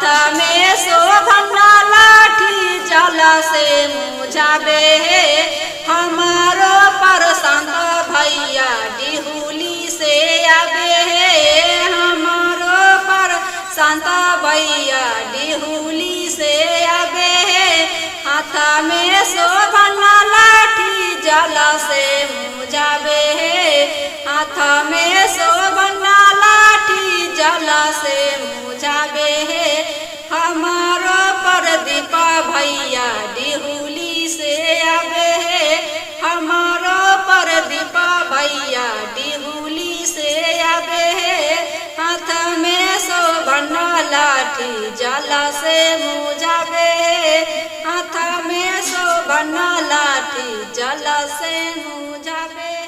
हाथ में शोभना लाठी जल से मुझावे हमारो पर संत भैया डिहुली से आवे हमारो पर संत भैया डिहुली से आवे हाथ में शोभना लाठी जल से मुझावे हाथ में शोभना लाठी जल से मुझावे हमारो प्रदीप भैया डिहुली से आवे हमारो प्रदीप भैया डिहुली से आवे हाथ में शोभना लाठी जल से मुझावे हाथ में शोभना लाठी जल से मुझावे।